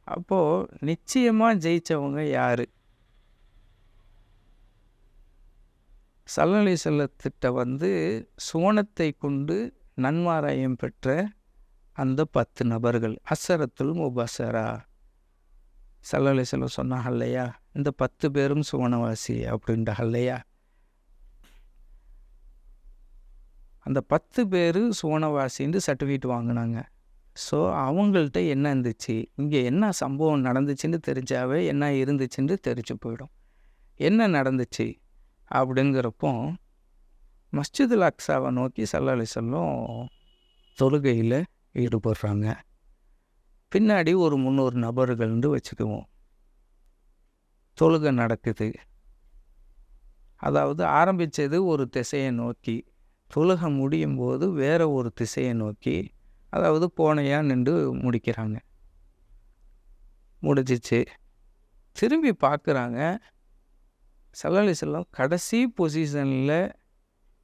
அப்போது நிச்சயமாக ஜெயித்தவங்க யார்? ஸல்லல்லாஹு அலைஹி வஸல்லத்திட்ட வந்து சுவனத்தை கொண்டு நன்மாராயம் பெற்ற அந்த 10 நபர்கள் அஸ்ஸரத்துல் முபஸ்ஸரா. ஸல்லல்லாஹு அலைஹி வஸல்லம் சொன்னாங்க இல்லையா, இந்த 10 பேரும் சுவனவாசி அப்படின்றாங்க இல்லையா. அந்த 10 பேர் சுவனவாசின்னு சர்டிஃபிகேட் வாங்கினாங்க. ஸோ அவங்கள்ட்ட என்ன இருந்துச்சு, இங்கே என்ன சம்பவம் நடந்துச்சுன்னு தெரிஞ்சாவே என்ன இருந்துச்சுன்னு தெரிஞ்சு போயிடும். என்ன நடந்துச்சு அப்படிங்கிறப்போ, மஸ்ஜிதுல் அக்ஸாவை நோக்கி ஸல்லல்லாஹு அலைஹி வஸல்லம் தொழுகையில் ஈடுபடுறாங்க. பின்னாடி ஒரு 300 நபர்கள்னு வச்சுக்குவோம். தொழுகை நடக்குது. அதாவது ஆரம்பித்தது ஒரு திசையை நோக்கி, தொழுகை முடியும் போது வேற ஒரு திசையை நோக்கி, அதாவது போனையா நின்று முடிக்கிறாங்க. முடிஞ்சிச்சு. திரும்பி பார்க்குறாங்க. ஸல்லல்லாஹு அலைஹி வஸல்லம் கடைசி பொசிஷனில்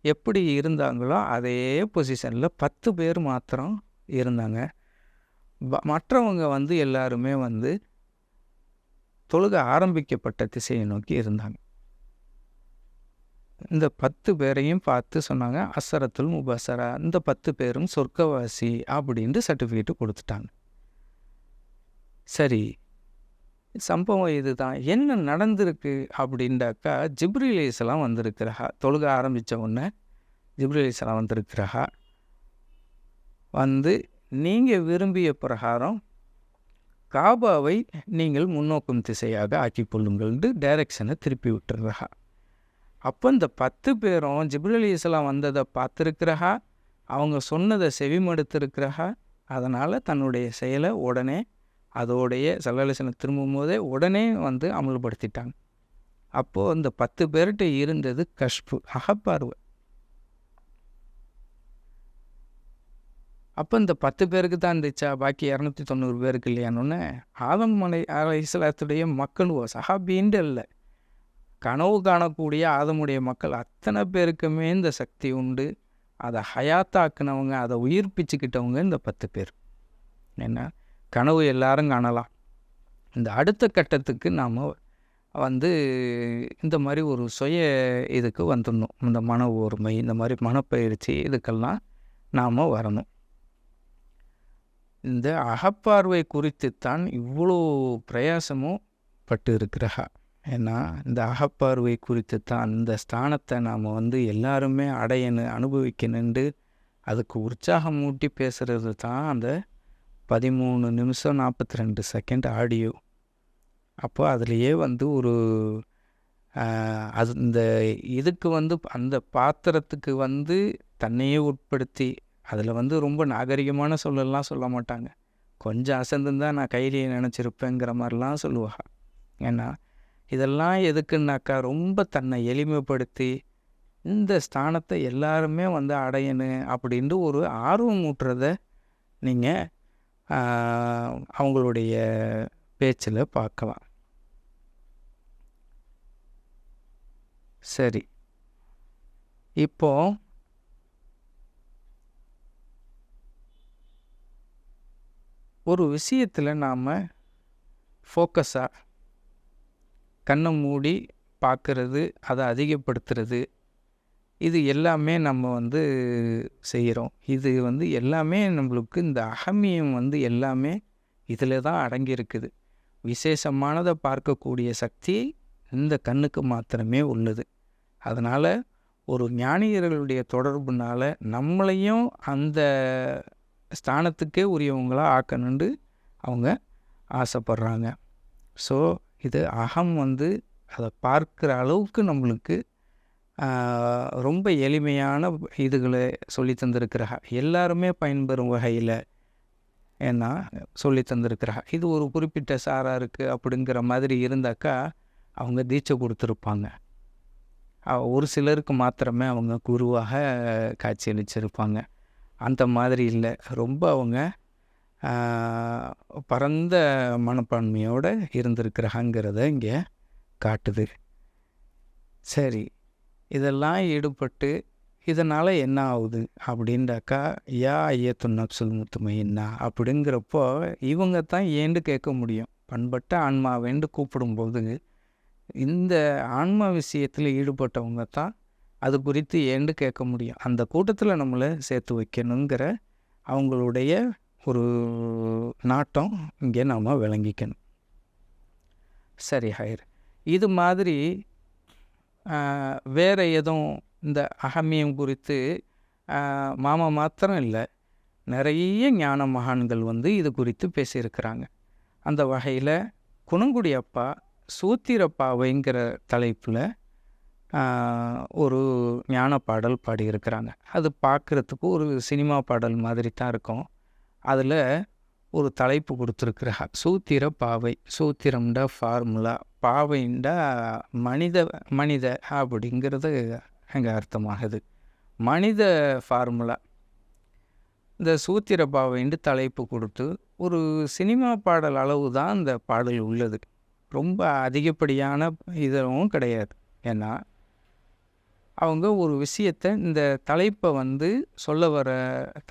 எப்படி இருந்தாங்களோ அதே பொசிஷனில் 10 பேர் மாத்திரம் இருந்தாங்க. மற்றவங்க வந்து எல்லாருமே வந்து தொழுகை ஆரம்பிக்கப்பட்ட திசையை நோக்கி இருந்தாங்க. இந்த 10 பேரையும் பார்த்து சொன்னாங்க, அஸ்ஸரத்துல் முபஸ்ஸரா, இந்த 10 பேரும் சொர்க்கவாசி அப்படின்ட்டு சர்டிஃபிகேட்டு கொடுத்துட்டாங்க. சரி, சம்பவம் இதுதான். என்ன நடந்திருக்கு அப்படின்டாக்கா, ஜிப்ரீல் அலைஹிஸ்ஸலாம் வந்திருக்கிறாங்க. தொழுகை ஆரம்பித்த உடனே ஜிப்ரீல் அலைஹிஸ்ஸலாம் வந்திருக்கிறாங்க. வந்து நீங்கள் விரும்பிய பிரகாரம் காபாவை நீங்கள் முன்னோக்கும் திசையாக ஆக்கி கொள்ளுங்கள்னு டைரக்ஷனை திருப்பி விட்டுறாங்க. அப்போ இந்த 10 பேரும் ஜிப்ரீல் அலைஹிஸ்ஸலாம் வந்ததை பார்த்துருக்கிறாங்க, அவங்க சொன்னதை செவிமடுத்திருக்கிறாங்க. அதனால் தன்னுடைய செயலை உடனே அதோடைய ஸல்லல்லாஹு அலைஹி வஸல்லம் திரும்பும் போதே உடனே வந்து அமல்படுத்திட்டாங்க. அப்போது இந்த 10 பேர்கிட்ட இருந்தது கஷ்பு, அகப்பார்வை. அப்போ இந்த 10 பேருக்கு தான் இருந்துச்சா, பாக்கி 290 பேருக்கு இல்லையானோன்னே, ஆதம் அலைஹிஸ்ஸலாத்துடைய மக்கள் சஹாபின்ட்டு இல்லை, கனவு காணக்கூடிய ஆதமுடைய மக்கள் அத்தனை பேருக்குமே இந்த சக்தி உண்டு. அதை ஹயாத்தாக்குனவங்க, அதை உயிர்ப்பிச்சுக்கிட்டவங்க இந்த 10 பேர். என்ன கனவு எல்லாரும் காணலாம். இந்த அடுத்த கட்டத்துக்கு நாம் வந்து இந்த மாதிரி ஒரு சுய இதுக்கு வந்துடணும். இந்த மன ஓர்மை, இந்த மாதிரி மனப்பயிற்சி, இதுக்கெல்லாம் நாம் வரணும். இந்த அகப்பார்வை குறித்துத்தான் இவ்வளோ பிரயாசமும் பட்டு இருக்கிறா. ஏன்னா இந்த அகப்பார்வை குறித்து தான் இந்த ஸ்தானத்தை நாம் வந்து எல்லாருமே அடையணும், அனுபவிக்கணுண்டு அதுக்கு உற்சாகம் ஊட்டி பேசுகிறது தான் அந்த 13 நிமிஷம் 42 செகண்ட் ஆடியோ. அப்போ அதுலேயே வந்து ஒரு அது இந்த இதுக்கு வந்து அந்த பாத்திரத்துக்கு வந்து தன்னையே உட்படுத்தி, அதில் வந்து ரொம்ப நாகரிகமான சொல்லலாம் சொல்ல மாட்டாங்க. கொஞ்சம் அசந்துந்தான் நான் கையிலேயே நினச்சிருப்பேங்கிற மாதிரிலாம் சொல்லுவாங்க. ஏன்னா இதெல்லாம் எதுக்குன்னாக்கா, ரொம்ப தன்னை எளிமைப்படுத்தி இந்த ஸ்தானத்தை எல்லாருமே வந்து அடையணும் அப்படின்ட்டு ஒரு ஆர்வம் ஊட்டுறத நீங்கள் அவங்களுடைய பேச்சில் பார்க்கலாம். சரி, இப்போ ஒரு விஷயத்தில் நாம் ஃபோக்கஸாக கண்ணை மூடி பார்க்குறது, அதை அதிகப்படுத்துறது, இது எல்லாமே நம்ம வந்து செய்கிறோம். இது வந்து எல்லாமே நம்மளுக்கு இந்த அகமியம் வந்து எல்லாமே இதில் தான் அடங்கியிருக்குது. விசேஷமானதை பார்க்கக்கூடிய சக்தி இந்த கண்ணுக்கு மாத்திரமே உள்ளது. அதனால் ஒரு ஞானியர்களுடைய தொடர்புனால் நம்மளையும் அந்த ஸ்தானத்துக்கே உரியவங்களாக ஆக்கணுண்டு அவங்க ஆசைப்படுறாங்க. ஸோ இது அகம் வந்து அதை பார்க்குற அளவுக்கு நம்மளுக்கு ரொம்ப எளிமையான இதுகளை சொல்லி தந்திருக்கிறாங்க. எல்லாருமே பயன்பெறும் வகையில் ஏன்னா சொல்லி தந்திருக்கிறாங்க. இது ஒரு குறிப்பிட்ட சாராருக்கு அப்படிங்கிற மாதிரி இருந்தாக்கா அவங்க தீட்சை கொடுத்துருப்பாங்க. ஒரு சிலருக்கு மாத்திரமே அவங்க குருவாக காட்சியளிச்சிருப்பாங்க. அந்த மாதிரி இல்லை, ரொம்ப அவங்க பரந்த மனப்பான்மையோடு இருந்திருக்கிறாங்கிறத இங்கே காட்டுது. சரி, இதெல்லாம் ஈடுபட்டு இதனால் என்ன ஆகுது அப்படின்டாக்கா, யா ஐயத்துன் நப்சுல் முத்துமையின்னா அப்படிங்கிறப்போ இவங்க தான் ஏண்டு கேட்க முடியும். பண்பட்ட ஆன்மாவேண்டு கூப்பிடும்போது இந்த ஆன்மா விஷயத்தில் ஈடுபட்டவங்க தான் அது குறித்து ஏண்டு கேட்க முடியும். அந்த கூட்டத்தில் நம்மளை சேர்த்து வைக்கணுங்கிற அவங்களுடைய ஒரு நாட்டம் இங்கே நாம் விளங்கிக்கணும். சரி ஹைர். இது மாதிரி வேறு எதுவும் இந்த அகமியம் குறித்து மாமா மாத்திரம் இல்லை, நிறைய ஞான மகான்கள் வந்து இது குறித்து பேசியிருக்கிறாங்க. அந்த வகையில் குணங்குடி அப்பா சூத்திரப்பாவைங்கிற தலைப்பில் ஒரு ஞான பாடல் பாடியிருக்கிறாங்க. அது பார்க்குறதுக்கு ஒரு சினிமா பாடல் மாதிரி தான் இருக்கும். அதில் ஒரு தலைப்பு கொடுத்துருக்குற சூத்திர பாவை. சூத்திரம்டா ஃபார்முலா, பாவைண்டா மனித அப்படிங்கிறது அங்கே அர்த்தமாகுது. மனித ஃபார்முலா. இந்த சூத்திர பாவைண்டு தலைப்பு கொடுத்து ஒரு சினிமா பாடல் அளவு தான் இந்த பாடல் உள்ளது. ரொம்ப அதிகப்படியான இதுவும் கிடையாது. ஏன்னா அவங்க ஒரு விஷயத்தை இந்த தலைப்பை வந்து சொல்ல வர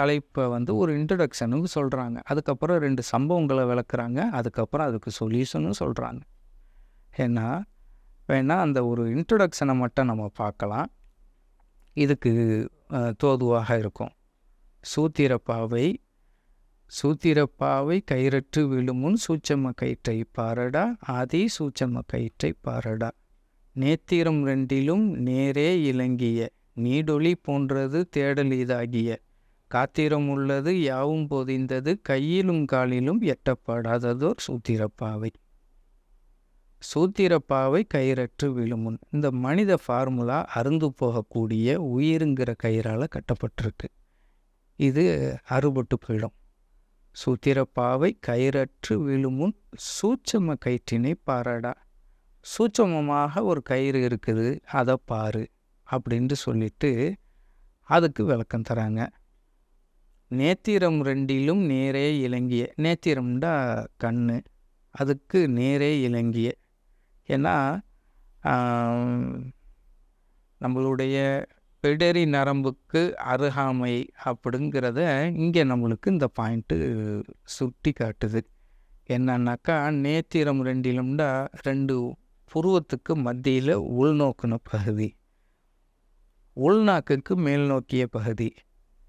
தலைப்பை வந்து ஒரு இன்ட்ரடக்ஷனுக்கு சொல்கிறாங்க. அதுக்கப்புறம் 2 சம்பவங்களை விளக்குறாங்க. அதுக்கப்புறம் அதுக்கு சொல்யூஷனும் சொல்கிறாங்க. ஏன்னா வேணால் அந்த ஒரு இன்ட்ரடக்ஷனை மட்டும் நம்ம பார்க்கலாம். இதுக்கு தோதுவாக இருக்கும். சூத்திரப்பாவை கயிறற்று விழுமுன் சூட்சம கயிற்றை பாரடா, ஆதி சூட்சம கயிற்றை பாரடா. நேத்திரம் 2லும் நேரே இலங்கிய, நீடொளி போன்றது தேடல் இதாகிய. காத்திரம் உள்ளது யாவும் பொதிந்தது, கையிலும் காலிலும் எட்டப்படாததோர் சூத்திரப்பாவை. சூத்திரப்பாவை கயிறற்று விழுமுன். இந்த மனித ஃபார்முலா அருந்து போகக்கூடிய உயிருங்கிற கயிறால் கட்டப்பட்டிருக்கு. இது அறுபட்டு போயிடும். சூத்திரப்பாவை கயிறற்று விழுமுன் சூட்சம கயிற்றினை பாரடா. சூட்சமமாக ஒரு கயிறு இருக்குது, அதை பாரு அப்படின்ட்டு சொல்லிட்டு அதுக்கு விளக்கம் தராங்க. நேத்திரம் 2லும் நேரே இலங்கிய. நேத்திரம்டா கண்ணு, அதுக்கு நேரே இலங்கிய. ஏன்னா நம்மளுடைய பிடரி நரம்புக்கு அருகாமை அப்படிங்கிறத இங்கே நம்மளுக்கு இந்த பாயிண்ட்டு சுட்டி காட்டுது. என்னன்னாக்கா நேத்திரம் 2லும்டா 2 புருவத்துக்கு மத்தியில் உள்நோக்கின பகுதி, உள்நாக்குக்கு மேல் நோக்கிய பகுதி,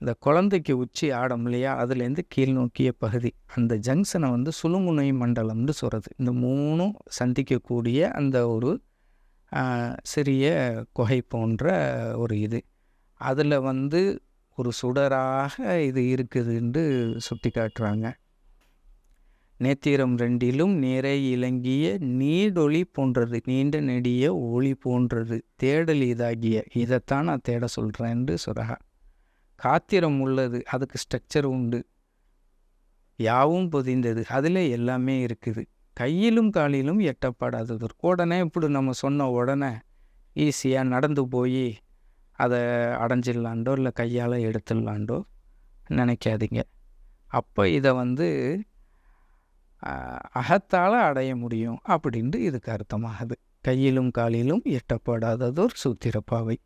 இந்த குழந்தைக்கு உச்சி ஆடம் இல்லையா, அதுலேருந்து கீழ் நோக்கிய பகுதி, அந்த ஜங்ஷனை வந்து சுழுமுனை மண்டலம்னு சொல்கிறது. இந்த 3ம் சந்திக்கக்கூடிய அந்த ஒரு சிறிய குகை போன்ற ஒரு இது, அதில் வந்து ஒரு சுடராக இது இருக்குதுன்னு சுட்டி காட்டுறாங்க. நேத்திரம் 2லும் நேரே இலங்கிய, நீடொளி போன்றது, நீண்ட நெடிய ஒளி போன்றது, தேடல் இதாகிய. இதைத்தான் நான் தேட சொல்கிறேன்னு சொல்கிறா. காத்திரம் உள்ளது, அதுக்கு ஸ்ட்ரக்சர் உண்டு. யாவும் பொதிந்தது, அதில் எல்லாமே இருக்குது. கையிலும் காலிலும் எட்டப்படாதது. உடனே இப்படி நம்ம சொன்ன உடனே ஈஸியாக நடந்து போய் அதை அடைஞ்சிடலாண்டோ இல்லை கையால் எடுத்துடலாண்டோ நினைக்காதீங்க. அப்போ இதை வந்து அகத்தால் அடைய முடியும் அப்படின்ட்டு இதுக்கு அர்த்தமாகுது. கையிலும் காலிலும் எட்டப்படாததோர் சூத்திரப்பாவை.